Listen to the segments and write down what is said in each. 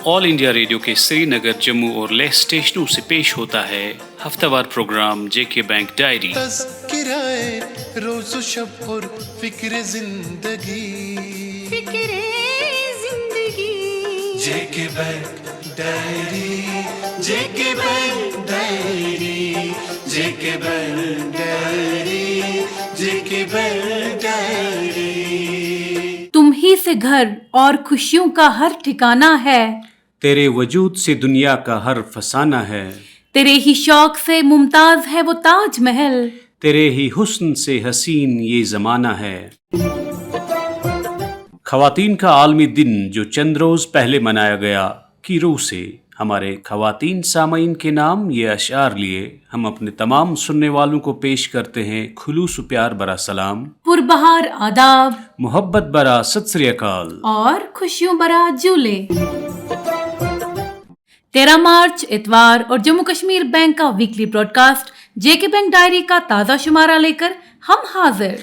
All India radio के श्रीनगर, जम्मू और लेह स्टेशनों से पेश होता है हफ्तावार प्रोग्राम जेके बैंक डायरी। तज़किराए रोज़ शब और फिक्र जिंदगी जेके बैंक डायरी, जेके बैंक डायरी, जेके बैंक डायरी, जेके बैंक डायरी। तुम ही से घर और खुशियों का हर ठिकाना है, तेरे वजूद से दुनिया का हर फसाना है, तेरे ही शौक से मुमताज है वो ताज महल, तेरे ही हुस्न से हसीन ये जमाना है। ख़वातीन का आलमी दिन जो चंद रोज पहले मनाया गया की रूह से हमारे ख़वातीन सामईन के नाम ये अशआर लिए हम अपने तमाम सुनने वालों को पेश करते हैं खुलूस प्यार बरा सलाम, पुरबहार आदाब, मोहब्बत बरा सत श्री अकाल और खुशियों बरा जूले। 13 मार्च इतवार और जम्मू कश्मीर बैंक का वीकली ब्रॉडकास्ट जेके बैंक डायरी का ताज़ा शुमारा लेकर हम हाजिर।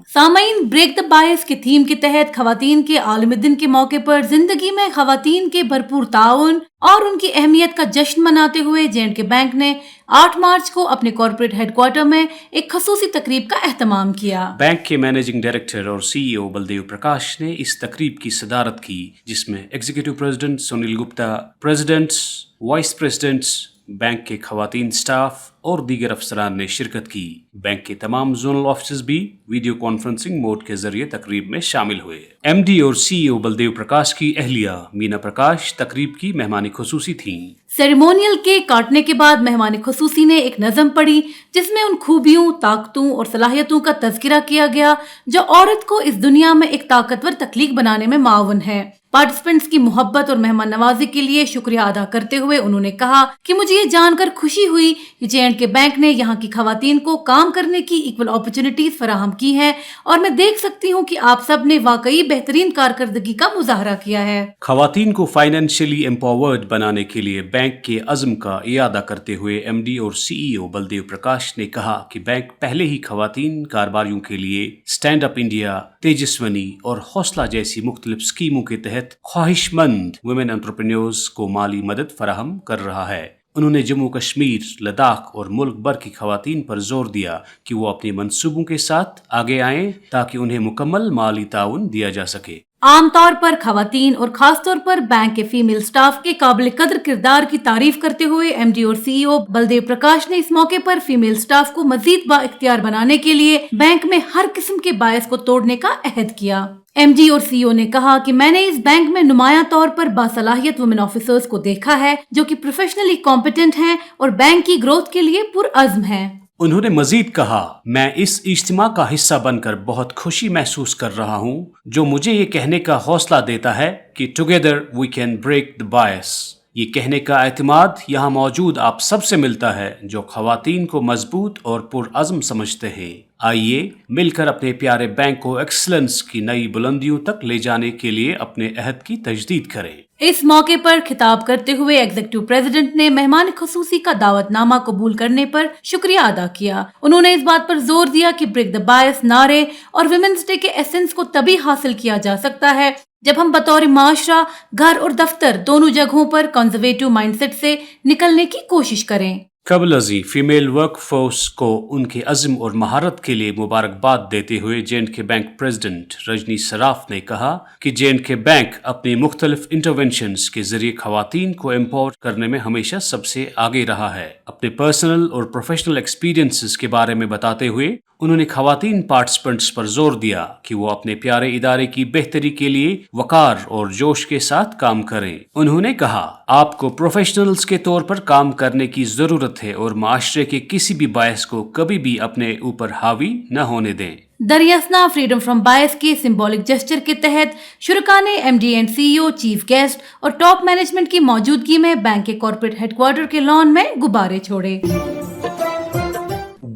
सामईन, ब्रेक द बायस के थीम के तहत खवातीन के आलमी दिन के मौके पर जिंदगी में खवातीन के भरपूर ताउन और उनकी अहमियत का जश्न मनाते हुए जे&के बैंक ने 8 मार्च को अपने कॉर्पोरेट हेडक्वार्टर में एक खसूसी तकरीब का एहतमाम किया। बैंक के मैनेजिंग डायरेक्टर और सीईओ बलदेव प्रकाश ने इस तकरीब की सदारत की, जिसमें executive president Sunil Gupta, presidents, vice presidents, bank के खवातीन स्टाफ और दीगर अफसरान ने शिरकत की। बैंक के तमाम जोनल ऑफिसर्स भी वीडियो कॉन्फ्रेंसिंग मोड के जरिए तकरीब में शामिल हुए। एमडी और सीईओ बलदेव प्रकाश की अहलिया मीना प्रकाश तकरीब की मेहमान खुसूसी थीं। सेरेमोनियल केक काटने के बाद मेहमान खुसूसी ने एक नज़म पढ़ी जिसमें उन खूबियों, ताकतों और सलाहियतों का तज़किरा किया गया जो औरत को इस दुनिया में एक ताकतवर तख्लीक बनाने में मावन है। पार्टिसिपेंट्स की मोहब्बत और मेहमान नवाजी के लिए शुक्रिया अदा करते हुए उन्होंने कहा कि मुझे ये जानकर खुशी हुई कि जे&के बैंक ने यहाँ की खवातीन को काम करने की इक्वल अपॉर्चुनिटीज फराहम की हैं और मैं देख सकती हूँ कि आप सब ने वाकई बेहतरीन कारकर्दगी का मुजाहरा किया है। खवातीन को फाइनेंशियली एम्पावर्ड बनाने के लिए बैंक के अज़्म का इयादा करते हुए एमडी और सीईओ बलदेव प्रकाश ने कहा कि बैंक पहले ही खवातीन कारोबारियों के लिए स्टैंड अप इंडिया, तेजस्वनी और हौसला जैसी मुख्तलिफ स्कीमों के तहत ख्वाहिशमंद वुमेन एंटरप्रेन्योर्स को माली मदद फराहम कर रहा है। उन्होंने जम्मू कश्मीर, लद्दाख और मुल्क भर की खवातीन पर जोर दिया कि वो अपने मंसूबों के साथ आगे आएं ताकि उन्हें मुकम्मल माली ताउन दिया जा सके। आमतौर पर खवातीन और खासतौर पर बैंक के फीमेल स्टाफ के काबिल कदर किरदार की तारीफ करते हुए एमडी और सीईओ बलदेव प्रकाश ने इस मौके पर फीमेल स्टाफ को मजीद बाइख्तियार बनाने के लिए बैंक में हर किस्म के बायस को तोड़ने का अहद किया। एमडी और सीईओ ने कहा कि मैंने इस बैंक में नुमाया तौर पर बासलाहियत वुमेन ऑफिसर्स को देखा है जो कि प्रोफेशनली कॉम्पिटेंट हैं और बैंक की ग्रोथ के लिए पुरअज़्म हैं। उन्होंने मजीद कहा, मैं इस इज्तिमा का हिस्सा बनकर बहुत खुशी महसूस कर रहा हूँ, जो मुझे ये कहने का हौसला देता है कि together we can break the bias. ये कहने का एतमाद यहाँ मौजूद आप सबसे मिलता है जो खवातीन को मजबूत और पुरअज़्म समझते हैं। आइए मिलकर अपने प्यारे बैंक को एक्सीलेंस की नई बुलंदियों तक ले जाने के लिए अपने अहद की तजदीद करें। इस मौके पर खिताब करते हुए एग्जीक्यूटिव प्रेसिडेंट ने मेहमान खुसूसी का दावतनामा कबूल करने पर शुक्रिया अदा किया। उन्होंने इस बात पर जोर दिया कि ब्रेक द बायस नारे और विमेंस डे के एसेंस को तभी हासिल किया जा सकता है जब हम बतौर माशरा, घर और दफ्तर दोनों जगहों पर कंजर्वेटिव माइंडसेट से निकलने की कोशिश करें। कबलजी फीमेल वर्क फोर्स को उनके अज़्म और महारत के लिए मुबारकबाद देते हुए जे&के बैंक प्रेसिडेंट रजनी सराफ ने कहा कि जे&के बैंक अपनी मुख्तलिफ इंटरवेंशंस के जरिए खवातीन को एम्पावर करने में हमेशा सबसे आगे रहा है। अपने पर्सनल और प्रोफेशनल एक्सपीरियंसेस के बारे में बताते हुए उन्होंने खवातीन पार्टिसिपेंट्स पर जोर दिया कि वो अपने प्यारे इदारे की बेहतरी के लिए वकार और जोश के साथ काम करें। उन्होंने कहा, आपको प्रोफेशनल्स के तौर पर काम करने की जरूरत है और माशरे के किसी भी बायस को कभी भी अपने ऊपर हावी न होने दें। दरियासना फ्रीडम फ्रॉम बायस के सिंबॉलिक जेस्चर के तहत शुरका ने MD and CEO, chief guest और टॉप मैनेजमेंट की मौजूदगी में बैंक के कॉर्पोरेट हेडक्वार्टर के लॉन में गुब्बारे छोड़े।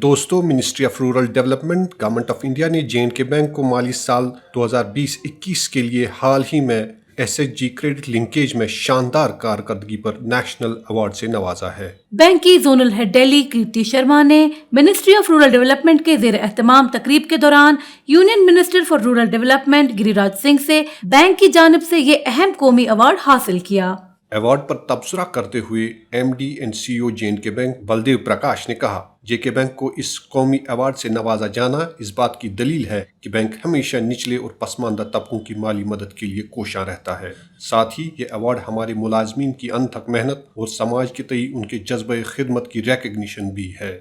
दोस्तों, ministry of rural development government of India ने जे&के बैंक को माली साल 2020-21 के लिए हाल ही में SHG क्रेडिट लिंकेज में शानदार कारकर्दगी पर नेशनल अवार्ड से नवाजा है। बैंक की जोनल हेड दिल्ली कीर्ति शर्मा ने मिनिस्ट्री ऑफ रूरल डेवलपमेंट के जेर एहतमाम तकरीब के दौरान union minister for rural development Giriraj Singh से बैंक की जानिब से ये अहम कौमी अवार्ड हासिल किया। अवार्ड पर तबसरा करते हुए MD and CEO J&K bank Baldev Prakash ने कहा, JK बैंक को इस कौमी अवार्ड से नवाजा जाना इस बात की दलील है कि बैंक हमेशा निचले और पसमानदा तबकों की माली मदद के लिए कोशां रहता है। साथ ही ये अवार्ड हमारे मुलाजमीन की अनथक मेहनत और समाज के तई उनके जज्बे खिदमत की रिकग्निशन भी है।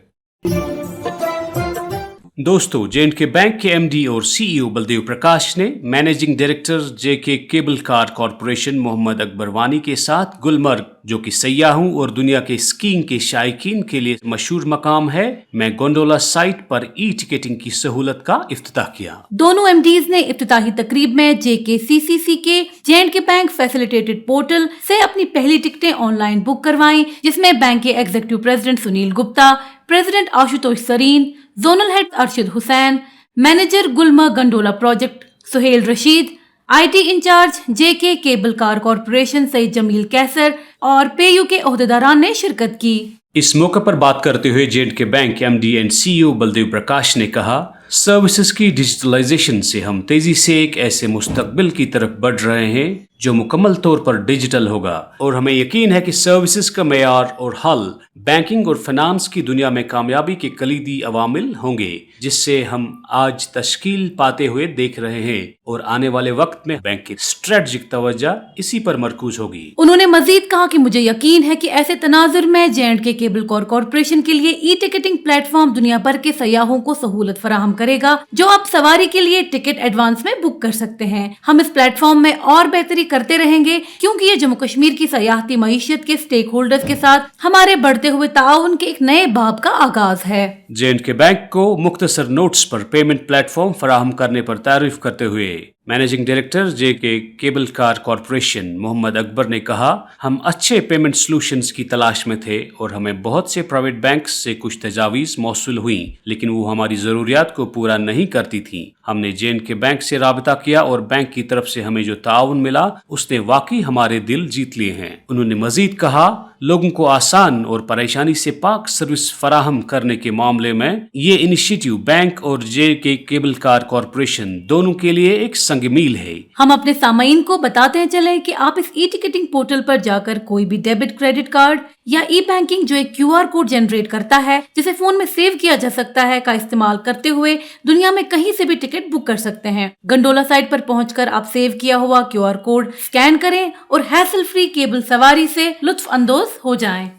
दोस्तों, J&K बैंक के MD और CEO बलदेव प्रकाश ने managing director JK cable car corporation Mohammad Akbar Wani के साथ गुलमर्ग, जो कि सयाहों और दुनिया के स्कीइंग के शायकीन के लिए मशहूर मकाम है, में गोंडोला साइट पर टिकटिंग की सहूलत का इफ्तिताह किया। दोनों MDs ने इफ्तिताही तकरीब में JKCCC के J&K बैंक फैसिलिटेटेड पोर्टल से अपनी पहली टिकटें ऑनलाइन बुक करवाईं, जिसमें बैंक के executive president Sunil Gupta, president Ashutosh Sareen, zonal head Arshad Hussain, manager Gulmarg gondola project Suhail Rashid, IT incharge JK cable car corporation Syed Jameel Qaiser और पेयू के ओहदेदारान ने शिरकत की। इस मौके पर बात करते हुए J&K bank MD and CEO Baldev Prakash ने कहा, सर्विसेज की डिजिटलाइजेशन से हम तेजी से एक ऐसे मुस्तकबिल की तरफ बढ़ रहे हैं जो मुकम्मल तौर पर डिजिटल होगा, और हमें यकीन है कि सर्विसेज का मेयार और हल बैंकिंग और फाइनेंस की दुनिया में कामयाबी के कलीदी अवामिल होंगे, जिससे हम आज तश्कील पाते हुए देख रहे हैं, और आने वाले वक्त में बैंक की स्ट्रेटजिक तवज्जो इसी पर मरकूज होगी। उन्होंने मजीद कहा कि मुझे यकीन है कि ऐसे तनाजुर में J&K केबल कार कॉरपोरेशन के लिए टिकटिंग प्लेटफॉर्म दुनिया भर के सयाहों को सहूलत फराहम करेगा, जो आप सवारी के लिए टिकट एडवांस में बुक कर सकते हैं। हम इस प्लेटफॉर्म में और बेहतरी करते रहेंगे, क्योंकि ये जम्मू कश्मीर की सयाहती मईशत के स्टेक होल्डर्स के साथ हमारे बढ़ते हुए ताउन के एक नए बाब का आगाज है। J&K बैंक को मुख्तसर नोट्स पर पेमेंट प्लेटफॉर्म फराहम करने पर तारीफ करते हुए managing director JK cable car corporation Mohammad Akbar ने कहा, हम अच्छे पेमेंट सॉल्यूशंस की तलाश में थे और हमें बहुत से प्राइवेट बैंक्स से कुछ तजावीज़ मौसूल हुई, लेकिन वो हमारी ज़रूरियात को पूरा नहीं करती थी। हमने J&K बैंक से राबता किया और बैंक की तरफ से हमें जो ताउन मिला उसने वाकई हमारे दिल जीत लिए हैं। उन्होंने मजीद कहा, लोगों को आसान और परेशानी से पाक सर्विस फराहम करने के मामले में ये इनिशिएटिव बैंक और JK केबल कार कॉरपोरेशन दोनों के लिए एक संगमील है। हम अपने सामाईन को बताते चले कि आप इस टिकटिंग पोर्टल पर जाकर कोई भी डेबिट क्रेडिट कार्ड या बैंकिंग जो एक QR कोड जनरेट करता है, जिसे फोन में सेव किया जा सकता है, का इस्तेमाल करते हुए दुनिया में कहीं से भी टिकट बुक कर सकते हैं। गंडोला साइट पर पहुंचकर आप सेव किया हुआ QR कोड स्कैन करें और हैसल फ्री केबल सवारी से लुत्फ अंदोज हो जाएं।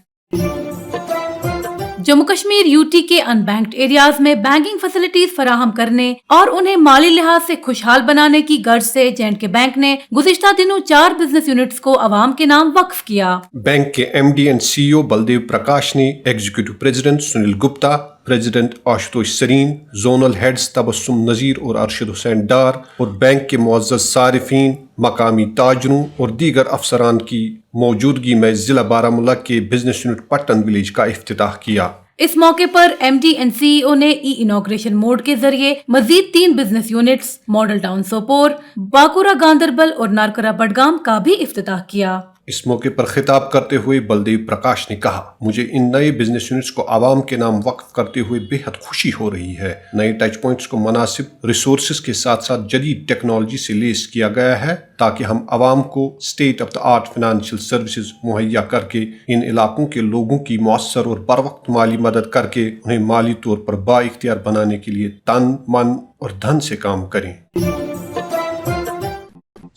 जम्मू कश्मीर UT के अनबैंक्ड एरियाज में बैंकिंग फैसिलिटीज फराहम करने और उन्हें माली लिहाज से खुशहाल बनाने की गर्ज से J&K बैंक ने गुज़िश्ता दिनों 4 बिजनेस यूनिट्स को अवाम के नाम वक्फ किया। बैंक के MD and CEO Baldev Prakash ने executive president Sunil Gupta, president Ashutosh Sareen, zonal heads Tabassum Nazir और अरशद हुसैन डार और बैंक के मुअज़्ज़ज़ सारिफीन, मकामी ताजरों और दीगर अफसरान की मौजूदगी में जिला बारामूला के बिजनेस यूनिट पट्टन विलेज का इफ्तिताह किया। इस मौके पर MD एंड CEO ने इनॉग्रेशन मोड के जरिए मजीद 3 business units model town Sopore, Bakura Ganderbal और नारकरा बडगाम का भी इफ्तिताह किया। इस मौके पर खिताब करते हुए बलदेव प्रकाश ने कहा, मुझे इन नए बिजनेस यूनिट्स को आवाम के नाम वक्फ करते हुए बेहद खुशी हो रही है। नए टच पॉइंट्स को मुनासिब रिसोर्सेज के साथ साथ जदीद टेक्नोलॉजी से लेस किया गया है, ताकि हम आवाम को state of the art financial services मुहैया करके इन इलाकों के लोगों की मौसर और बर वक्त माली मदद करके उन्हें माली तौर पर बाइख्तियार बनाने के लिए तन, मन और धन से काम करें।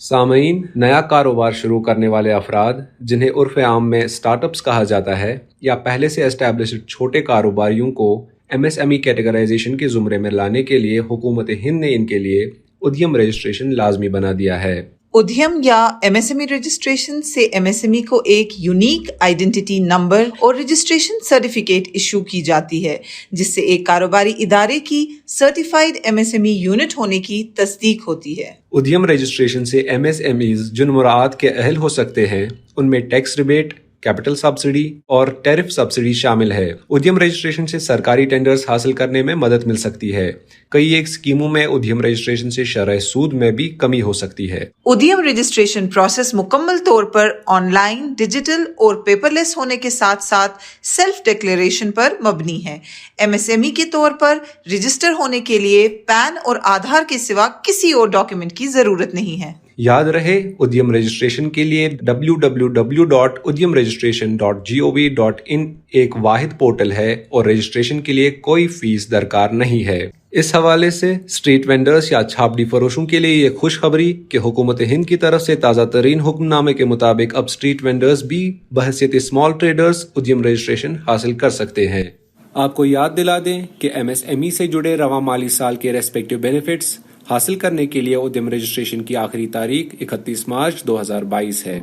सामईन, नया कारोबार शुरू करने वाले अफराद, जिन्हें उर्फ आम में स्टार्टअप्स कहा जाता है, या पहले से एस्टैब्लिश्ड छोटे कारोबारियों को MSME कैटेगराइजेशन के ज़ुमरे में लाने के लिए हुकूमत हिंद ने इनके लिए उद्यम रजिस्ट्रेशन लाजमी बना दिया है। उद्यम या MSME रजिस्ट्रेशन से MSME को एक यूनिक आइडेंटिटी नंबर और रजिस्ट्रेशन सर्टिफिकेट इशू की जाती है, जिससे एक कारोबारी इदारे की सर्टिफाइड MSME यूनिट होने की तस्दीक होती है। उद्यम रजिस्ट्रेशन से MSMEs जिन मुराद के अहल हो सकते हैं, उनमें टैक्स रिबेट, कैपिटल सब्सिडी और टैरिफ सब्सिडी शामिल है। उद्यम रजिस्ट्रेशन से सरकारी टेंडर्स हासिल करने में मदद मिल सकती है। कई एक स्कीमों में उद्यम रजिस्ट्रेशन से शरह सूद में भी कमी हो सकती है। उद्यम रजिस्ट्रेशन प्रोसेस मुकम्मल तौर पर ऑनलाइन, डिजिटल और पेपरलेस होने के साथ साथ सेल्फ डिक्लेरेशन पर मबनी है। एमएसएमई के तौर पर रजिस्टर होने के लिए पैन और आधार के सिवा किसी और डॉक्यूमेंट की जरूरत नहीं है। याद रहे, उद्यम रजिस्ट्रेशन के लिए www.udyamregistration.gov.in एक वाहिद पोर्टल है और रजिस्ट्रेशन के लिए कोई फीस दरकार नहीं है। इस हवाले से स्ट्रीट वेंडर्स या छापड़ी फरोशों के लिए ये खुशखबरी कि हुकूमत हिंद की तरफ से ताज़ा तरीन हुक्मनामे के मुताबिक अब स्ट्रीट वेंडर्स भी बहैसियत स्मॉल ट्रेडर्स उद्यम रजिस्ट्रेशन हासिल कर सकते हैं। आपको याद दिला दें कि एमएसएमई से जुड़े रवां माली साल के रेस्पेक्टिव बेनिफिट्स हासिल करने के लिए उद्यम रजिस्ट्रेशन की आखिरी तारीख 31 मार्च 2022 है।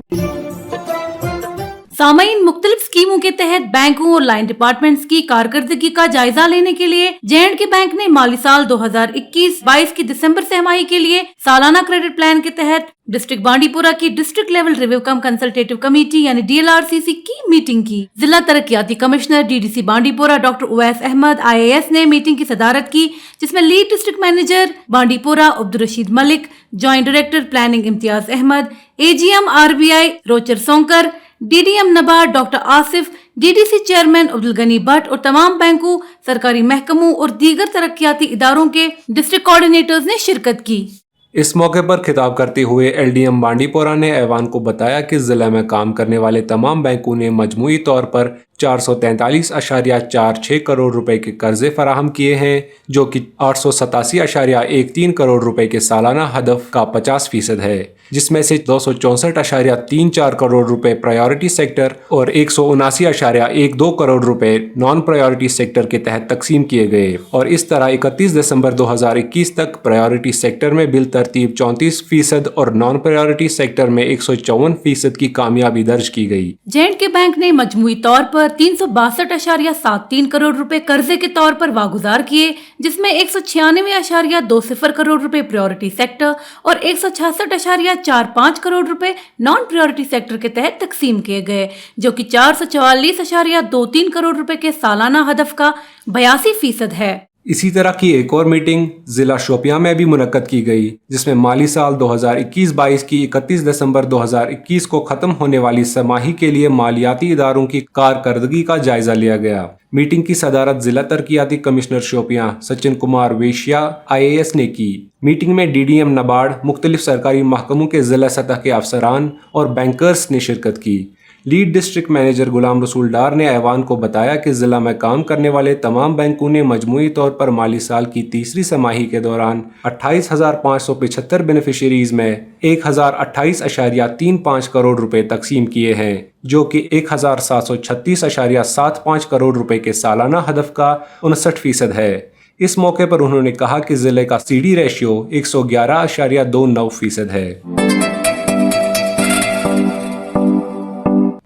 सामईन, मुख्तलिफ स्कीमों के तहत बैंकों और लाइन डिपार्टमेंट्स की कारकर्दगी का जायजा लेने के लिए जे&के बैंक ने माली साल 2021-22 की दिसंबर तिमाही के लिए सालाना क्रेडिट प्लान के तहत डिस्ट्रिक्ट बांडीपुरा की district level review cum consultative committee यानी DLRCC की मीटिंग की। जिला तरक्याती commissioner DDC Bandipora doctor Owais Ahmad IAS ने मीटिंग की सदारत की, जिसमें lead district manager Bandipora Abdul Rashid Malik, joint director planning Imtiyaz Ahmad, AGM RBI Rochar Sonkar, DDM NABARD doctor Asif, DDC chairman Abdul Ghani Bhat और तमाम बैंकों, सरकारी महकमों और दीगर तरक्याती इदारों के डिस्ट्रिक्ट कोऑर्डिनेटर्स ने शिरकत की। इस मौके पर खिताब करते हुए LDM बांडीपोरा ने ऐवान को बताया कि जिले में काम करने वाले तमाम बैंकों ने मजमूई तौर पर 443.46 करोड़ रुपए के कर्जे फराहम किए हैं, जो कि 887.13 करोड़ रुपए के सालाना हदफ का 50% है, जिसमें से 264.34 करोड़ रुपए प्रायोरिटी सेक्टर और 179.12 करोड़ रुपए नॉन प्रायोरिटी सेक्टर के तहत तकसीम किए गए और इस तरह 31 दिसंबर 2021 तक प्रायोरिटी सेक्टर में बिल तरतीब 34% और नॉन प्रायोरिटी सेक्टर में 154% की कामयाबी दर्ज की गई। जे&के बैंक ने मजमूई तौर पर 362.73 करोड़ रुपए कर्जे के तौर पर वागुजार किए, जिसमें 196.20 करोड़ रुपए प्रायोरिटी सेक्टर और 166.45 करोड़ रुपए नॉन प्रायोरिटी सेक्टर के तहत तकसीम किए गए, जो कि 444.23 करोड़ रुपए के सालाना हदफ का 82% है। इसी तरह की एक और मीटिंग जिला शोपियां में भी मुनक्कद की गई, जिसमें माली साल 2021-22 की 31 दिसंबर 2021 को खत्म होने वाली समाही के लिए मालियाती इदारों की कारकर्दगी का जायजा लिया गया। मीटिंग की सदारत जिला तरक्याती कमिश्नर शोपियां सचिन कुमार वेशिया IAS ने की। मीटिंग में DDM नबार्ड, मुख्तलिफ सरकारी महकमों के जिला सतह के अफसरान और बैंकर्स ने शिरकत की। Lead district manager Ghulam Rasool डार ने ऐवान को बताया कि जिला में काम करने वाले तमाम बैंकों ने मजमूई तौर पर माली साल की तीसरी समाही के दौरान 28,575 बेनिफिशरीज में 1,028.35 करोड़ रुपए तकसीम किए हैं, जो कि 1,736.75 करोड़ रुपए के सालाना हदफ का 59% है। इस मौके पर उन्होंने कहा कि जिले का CD रेशियो 111.29% है।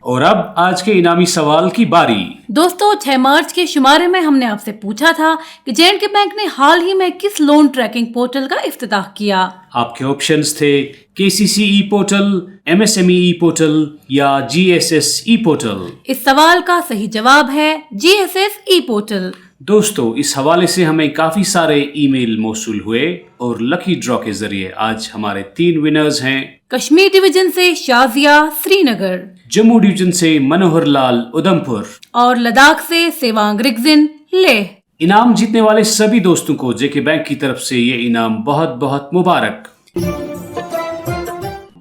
और अब आज के इनामी सवाल की बारी। दोस्तों, 6 मार्च के शुमारे में हमने आपसे पूछा था कि जे&के बैंक ने हाल ही में किस लोन ट्रैकिंग पोर्टल का इफ्तिताह किया। आपके ऑप्शंस थे KCC ई पोर्टल, MSME ई पोर्टल या GSS ई पोर्टल। इस सवाल का सही जवाब है GSS ई पोर्टल। दोस्तों, इस हवाले से हमें काफी सारे ईमेल मौसूल हुए और लकी ड्रॉ के जरिए आज हमारे 3 विनर्स हैं। कश्मीर डिवीजन से शाजिया श्रीनगर, जम्मू डिवीजन से मनोहर लाल उधमपुर और लद्दाख से सेवांग रिगजिन लेह। इनाम जीतने वाले सभी दोस्तों को जेके बैंक की तरफ से ये इनाम बहुत बहुत मुबारक।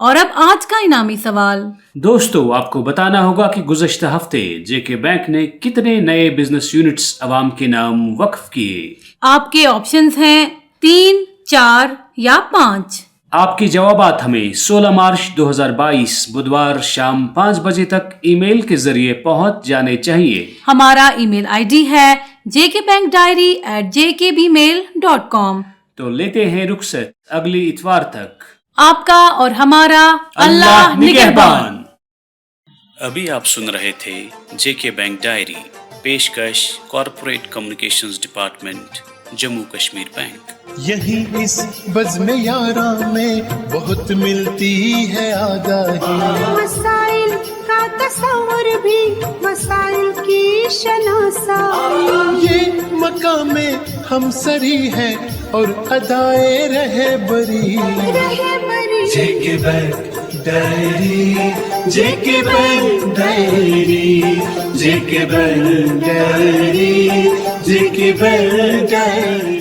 और अब आज का इनामी सवाल। दोस्तों, आपको बताना होगा कि गुज़श्ता हफ्ते जेके बैंक ने कितने नए बिजनेस यूनिट्स अवाम के नाम वक्फ किए। आपके ऑप्शंस हैं 3, 4 या 5। आपके जवाबात हमें 16 मार्च 2022 बुधवार शाम 5 बजे तक ईमेल के जरिए पहुंच जाने चाहिए। हमारा ईमेल आईडी है jkbankdiary@jkbmail.com। तो लेते हैं रुखसत अगली इतवार तक। आपका और हमारा अल्लाह निगहबान। अभी आप सुन रहे थे जेके बैंक डायरी, पेशकश corporate communications department, Jammu Kashmir bank. यही इस बज़्म यारा में बहुत मिलती है आगाही, मसाइल का तसव्वुर भी मसाइल की शनासाई। ये मकामे हम सरी है और अदाए रहे बरी। जेके बैंक डायरी, जेके बैंक डायरी, जेके बैंक डायरी, जेके बैंक डायरी।